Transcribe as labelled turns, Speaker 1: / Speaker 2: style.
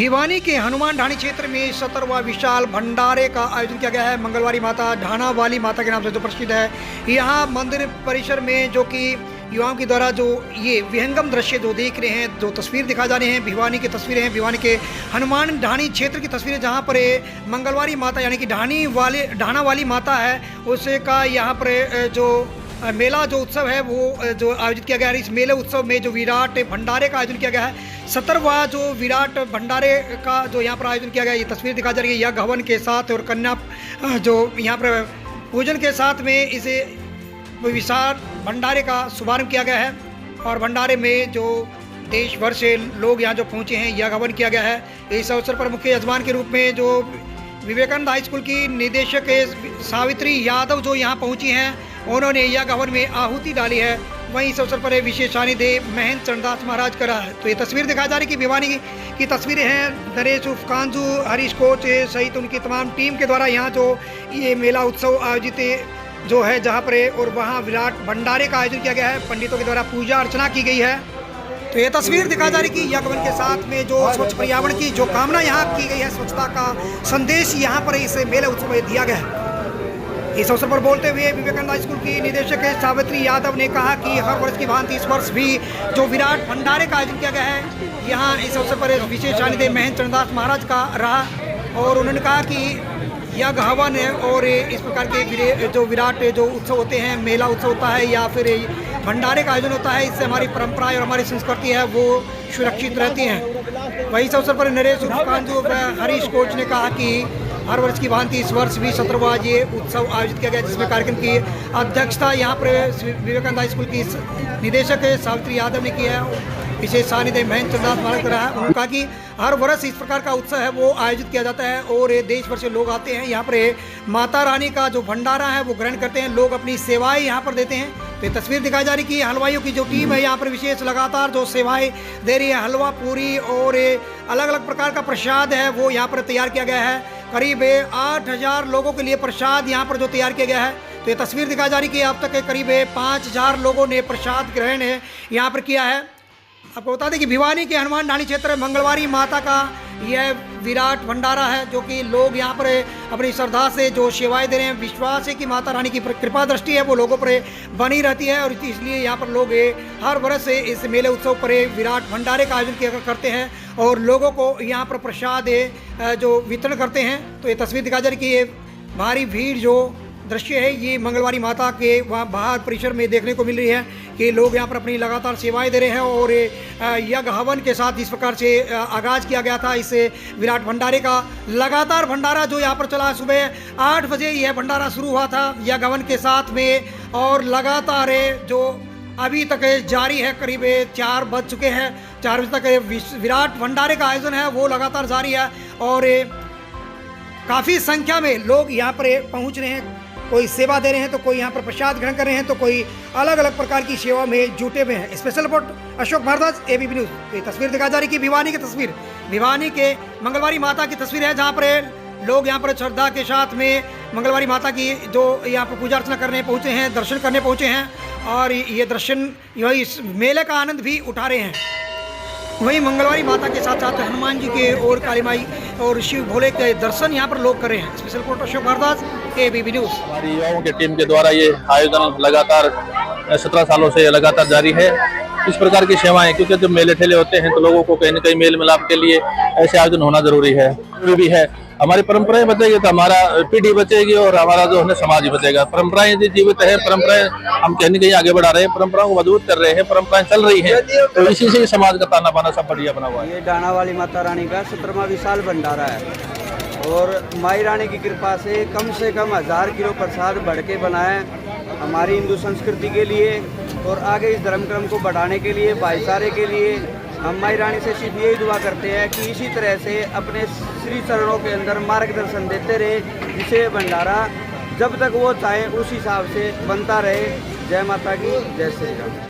Speaker 1: भिवानी के हनुमान ढाणी क्षेत्र में 17वां विशाल भंडारे का आयोजन किया गया है। मंगलवारी माता ढाणा वाली माता के नाम से जो प्रसिद्ध है। यहाँ मंदिर परिसर में जो कि युवाओं के द्वारा जो ये विहंगम दृश्य जो देख रहे हैं, जो तस्वीर दिखा जा रहे हैं, भिवानी की तस्वीरें हैं, भिवानी के हनुमान ढाणी क्षेत्र की तस्वीरें, जहाँ पर मंगलवारी माता यानी कि ढाणा वाली माता है, उसका यहाँ पर जो मेला जो उत्सव है वो जो आयोजित किया गया है। इस मेले उत्सव में जो विराट भंडारे का आयोजन किया गया है, 17वां जो विराट भंडारे का जो यहाँ पर आयोजन किया गया है, ये तस्वीर दिखा जा रही है। यज्ञ हवन के साथ और कन्या जो यहाँ पर पूजन के साथ में इसे विशाल भंडारे का शुभारंभ किया गया है। और भंडारे में जो देश भर से लोग यहाँ जो पहुँचे हैं, यज्ञ हवन किया गया है। इस अवसर पर मुख्य यजमान के रूप में जो विवेकानंद हाई स्कूल की निदेशक सावित्री यादव जो यहाँ पहुँची हैं, उन्होंने यज्ञ हवन में आहुति डाली है। वहीं इस अवसर पर विशेष सानिध्य महंत चरणदास महाराज करा है। तो ये तस्वीर दिखाई जा रही कि भिवानी की तस्वीरें हैं। नरेश उर्फ कांजू, हरीश कोच सहित उनकी तमाम टीम के द्वारा यहाँ जो ये मेला उत्सव आयोजित जो है जहाँ पर, और वहाँ विराट भंडारे का आयोजन किया गया है। पंडितों के द्वारा पूजा अर्चना की गई है। तो ये तस्वीर दिखा जा रही कि यज्ञ हवन के साथ में जो स्वच्छ पर्यावरण की जो कामना यहाँ की गई है, स्वच्छता का संदेश यहाँ पर इस मेले उत्सव में दिया गया है। इस अवसर पर बोलते हुए विवेकानंद हाई स्कूल की निदेशक सावित्री यादव ने कहा कि हर वर्ष की भांति इस वर्ष भी जो विराट भंडारे का आयोजन किया गया है, यहाँ इस अवसर पर विशेष सानिध्य महंत चरणदास महाराज का रहा। और उन्होंने कहा कि यज्ञ हवन है और इस प्रकार के जो विराट जो उत्सव होते हैं, मेला उत्सव होता है या फिर भंडारे का आयोजन होता है, इससे हमारी परंपराएं और हमारी संस्कृति है वो सुरक्षित रहती हैं। वहीं इस अवसर पर नरेश कांजू हरीश कोच ने कहा कि हर वर्ष की भांति इस वर्ष भी 17वां ये उत्सव आयोजित किया गया, जिसमें कार्यक्रम की अध्यक्षता यहाँ पर विवेकानंद हाई स्कूल की निदेशक सावित्री यादव ने की है। विशेष सानिध्य महंत चरणदास महाराज कर रहा है। उन्होंने कहा कि हर वर्ष इस प्रकार का उत्सव है वो आयोजित किया जाता है और देश भर से लोग आते हैं यहाँ पर माता रानी का जो भंडारा है वो ग्रहण करते हैं। लोग अपनी सेवाएं यहाँ पर देते हैं। तो ये तस्वीर दिखाई जा रही कि हलवाइयों की जो टीम है यहाँ पर विशेष लगातार जो सेवाएं दे रही है। हलवा पूरी और अलग अलग प्रकार का प्रसाद है वो यहाँ पर तैयार किया गया है। करीब 8000 लोगों के लिए प्रसाद यहाँ पर जो तैयार किया गया है। तो ये तस्वीर दिखाई जा रही कि अब तक करीब 5000 लोगों ने प्रसाद ग्रहण यहाँ पर किया है। आपको बता दें कि भिवानी के हनुमान ढाणी क्षेत्र में मंगलवारी माता का यह विराट भंडारा है, जो कि लोग यहाँ पर अपनी श्रद्धा से जो सेवाएं दे रहे हैं। विश्वास है कि माता रानी की कृपा दृष्टि है वो लोगों पर बनी रहती है और इसलिए यहाँ पर लोग हर वर्ष इस मेले उत्सव पर विराट भंडारे का आयोजन करते हैं और लोगों को यहाँ पर प्रसाद जो वितरण करते हैं। तो ये तस्वीर दिखा जा रही कि ये भारी भीड़ जो दृश्य है ये मंगलवारी माता के वहाँ बाहर परिसर में देखने को मिल रही है कि लोग यहाँ पर अपनी लगातार सेवाएं दे रहे हैं। और यज्ञ हवन के साथ जिस प्रकार से आगाज़ किया गया था इस विराट भंडारे का, लगातार भंडारा जो यहाँ पर चला, सुबह 8 बजे यह भंडारा शुरू हुआ था यज्ञ हवन के साथ में और लगातार जो अभी तक जारी है। करीब 4 बज चुके हैं, 4 बजे तक विराट भंडारे का आयोजन है वो लगातार जारी है और काफ़ी संख्या में लोग यहाँ पर पहुँच रहे हैं। कोई सेवा दे रहे हैं तो कोई यहाँ पर प्रसाद ग्रहण कर रहे हैं तो कोई अलग अलग प्रकार की सेवा में जुटे हुए हैं। Special report Ashok Bhardwaj, ABP news. ये तस्वीर दिखा जा रही कि भिवानी की तस्वीर, भिवानी के मंगलवारी माता की तस्वीर है, जहाँ पर लोग यहाँ पर श्रद्धा के साथ में मंगलवारी माता की जो यहाँ पर पूजा अर्चना करने पहुँचे हैं, दर्शन करने पहुँचे हैं और ये दर्शन इस मेले का आनंद भी उठा रहे हैं। वहीं मंगलवारी माता के साथ साथ हनुमान जी के और काली माई और शिव भोले के दर्शन यहाँ पर लोग कर रहे हैं। Special report Ashok Bhardwaj, ABP news.
Speaker 2: हमारी युवाओं की टीम के द्वारा ये आयोजन लगातार 17 सालों से लगातार जारी है। इस प्रकार की सेवाएं, क्योंकि जब मेले ठेले होते हैं तो लोगों को कहीं न कहीं मेल मिलाप के लिए ऐसे आयोजन होना जरूरी है। हमारी परंपराएं बचेगी तो हमारा पीढ़ी बचेगी और हमारा जो है समाज ही बचेगा। परंपराएं यदि जीवित है, परंपराएं हम कहीं न कहीं आगे बढ़ा रहे हैं, परंपराओं को मजबूत कर रहे हैं, परंपराएं चल रही हैं, तो इसी से समाज का ताना बाना सब बढ़िया बना हुआ है।
Speaker 3: ये ढाणा वाली माता रानी का 17वां विशाल भंडारा है और माई रानी की कृपा से कम 1000 किलो प्रसाद बढ़ के बनाए हमारी हिंदू संस्कृति के लिए और आगे इस धर्मक्रम को बढ़ाने के लिए, भाईचारे के लिए। हम माई रानी से सिर्फ यही दुआ करते हैं कि इसी तरह से अपने श्री चरणों के अंदर मार्गदर्शन देते रहे, जिसे भंडारा जब तक वो चाहे उस हिसाब से बनता रहे। जय माता की, जय श्री राम।